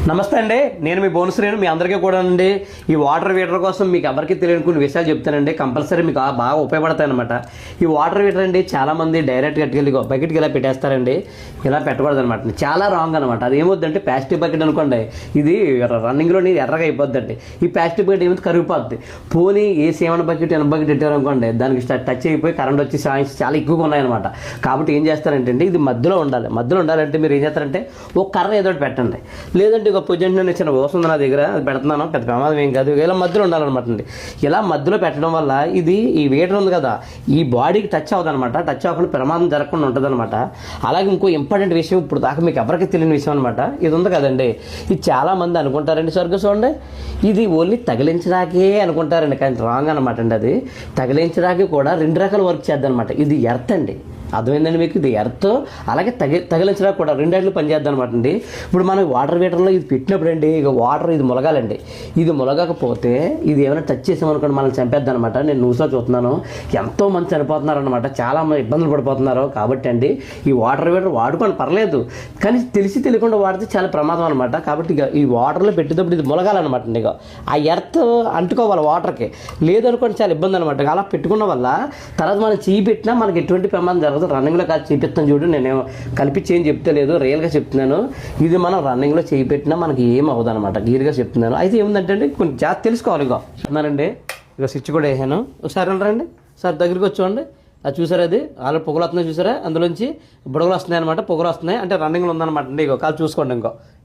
నమస్తే అండి, నేను మీ బోనశ్రీను. మీ అందరికీ కూడా అండి ఈ వాటర్ హీటర్ కోసం మీకు ఎవరికి తెలియని కొన్ని విషయాలు చెప్తానండి. కంపల్సరీ మీకు బాగా ఉపయోగపడతాయి అనమాట. ఈ వాటర్ హీటర్ అండి చాలామంది డైరెక్ట్గా కట్టుకెళ్ళి బకెట్కి ఇలా పెట్టేస్తారండి. ఇలా పెట్టకూడదు అనమాట, చాలా రాంగ్ అనమాట. అది ఏమవుద్దంటే ప్లాస్టిక్ బకెట్ అనుకోండి, ఇది రన్నింగ్లో నీరు ఎర్రగా అయిపోద్దండి. ఈ ప్లాస్టిక్ బకెట్ ఏమైతే కరిగిపోద్ది. పోనీ ఏ సేవన బకెట్ ఎన బకెట్ పెట్టారనుకోండి, దానికి టచ్ అయిపోయి కరెంట్ వచ్చి సాయించి చాలా ఎక్కువగా ఉన్నాయన్నమాట. కాబట్టి ఏం చేస్తారంటే ఇది మధ్యలో ఉండాలి. మధ్యలో ఉండాలంటే మీరు ఏం చేస్తారంటే ఒక కర్ర ఏదో పెట్టండి, లేదంటే ఒక పొజిషన్ ఇచ్చిన వస్తుంది నా దగ్గర, అది పెడుతున్నాను, పెద్ద ప్రమాదం ఏం కాదు. ఇలా మధ్యలో ఉండాలన్నమాట అండి. ఇలా మధ్యలో పెట్టడం వల్ల ఇది ఈ వేటర్ ఉంది కదా, ఈ బాడీకి టచ్ అవ్వదనమాట. టచ్ అవ్వకుండా ప్రమాదం జరగకుండా ఉంటుంది అనమాట. అలాగే ఇంకో ఇంపార్టెంట్ విషయం, ఇప్పుడు దాకా మీకు ఎవరికి తెలియని విషయం అనమాట, ఇది ఉంది కదండి. ఇది చాలామంది అనుకుంటారండి, సరిగ్గా చూడండి, ఇది ఓన్లీ తగిలించడాకే అనుకుంటారండి. కానీ రాంగ్ అనమాట అండి. అది తగిలించడానికి కూడా రెండు రకాల వర్క్ చేద్దాం అనమాట. ఇది ఎర్త్ అండి, అర్థమైందండి మీకు. ఇది ఎర్త్ అలాగే తగిలించడానికి కూడా రెండేళ్ళు పనిచేద్దాం అనమాట అండి. ఇప్పుడు మనం వాటర్ హీటర్లో ఇది పెట్టినప్పుడు అండి, ఇక వాటర్ ఇది ములగాలండి. ఇది ములగకపోతే ఇది ఏమైనా టచ్ చేసామనుకోండి మనల్ని చంపేద్దాం అనమాట. నేను న్యూస్లో చూస్తున్నాను, ఎంతో మంది చనిపోతున్నారు అనమాట, చాలా మంది ఇబ్బందులు పడిపోతున్నారు. కాబట్టి అండి ఈ వాటర్ హీటర్ వాడుకొని పర్లేదు, కానీ తెలిసి తెలియకుండా వాడితే చాలా ప్రమాదం అనమాట. కాబట్టి ఇక ఈ వాటర్లో పెట్టేటప్పుడు ఇది ములగాలన్నమాట అండి. ఇక ఆ ఎర్త్ అంటుకోవాలి వాటర్కి, లేదనుకోండి చాలా ఇబ్బంది అనమాట. అలా పెట్టుకున్న వల్ల తర్వాత మనం చేయి పెట్టినా మనకి ఎటువంటి ప్రమాదం జరగదు. రన్నింగ్లో కాదు చూపిస్తాను చూడు, నేను కలిపించి ఏం చెప్తలేదు, రియల్గా చెప్తున్నాను. ఇది మనం రన్నింగ్లో చేయి పెట్టినా మనకి ఏం అవ్వదు అనమాట, క్లియర్గా చెప్తున్నాను. అయితే ఏముందంటే అండి కొంచెం జాగ్రత్త తెలుసుకోవాలి. ఇక చెప్తున్నానండి, ఇక స్విచ్ కూడా వేసాను. ఒకసారి రండి సార్, దగ్గరికి వచ్చోండి. అది చూసారా, అది ఆల్రెడీ పొగలు వస్తున్నాయి చూసారా, అందులోంచి బుడగలు వస్తున్నాయి అనమాట, పొగలు వస్తున్నాయి అంటే రన్నింగ్లో ఉందన్నమాట అండి. ఇగో కాదు చూసుకోండి,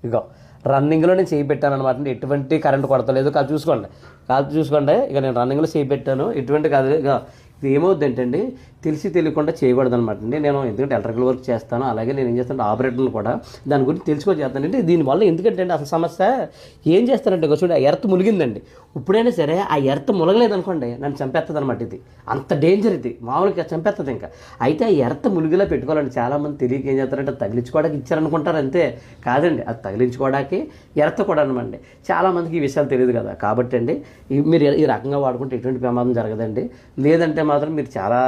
ఇగో రన్నింగ్లో నేను చేయి పెట్టాను అనమాట అండి. ఎటువంటి కరెంట్ కొడతలేదు, కాదు చూసుకోండి, ఇక నేను రన్నింగ్లో చేయి పెట్టాను, ఎటువంటి కాదు. ఇక ఇది ఏమవుద్దంటే అండి తెలిసి తెలియకుండా చేయకూడదు అనమాట అండి. నేను ఎందుకంటే ఎలక్ట్రికల్ వర్క్ చేస్తాను, అలాగే నేను ఏం చేస్తాను ఆపరేటర్లు కూడా దాని గురించి తెలుసుకో చేస్తానంటే దీనివల్ల ఎందుకంటే అండి అసలు సమస్య ఏం చేస్తానంటే చూడండి, ఆ ఎర్త్ ములిగిందండి. ఇప్పుడైనా సరే ఆ ఎర్త్ ములగలేదు అనుకోండి నన్ను చంపేస్తుంది అనమాట. ఇది అంత డేంజర్, ఇది మామూలుగా చంపేస్తుంది. ఇంకా అయితే ఆ ఎర్త్ ములిగిలా పెట్టుకోవాలండి. చాలామంది తెలియక ఏం చేస్తారంటే తగిలించుకోవడానికి ఇచ్చారనుకుంటారు, అంతే కాదండి. అది తగిలించుకోవడానికి ఎర్త్ కూడా అనమాట. చాలామందికి ఈ విషయాలు తెలియదు కదా. కాబట్టి అండి మీరు ఈ రకంగా వాడుకుంటే ఎటువంటి ప్రమాదం జరగదండి. లేదంటే మాత్రం మీరు చాలా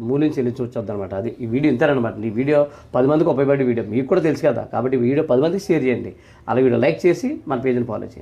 మూల్యం చెల్లించవచ్చు అనమాట. అది ఈ వీడియో ఇంతేనమాట. ఈ వీడియో 10 మందికి ఉపయోగపడే వీడియో, మీకు కూడా తెలుసు కదా. కాబట్టి వీడియో 10 మందికి షేర్ చేయండి. అలా వీడియో లైక్ చేసి మన పేజ్ని ఫాలో చేయండి.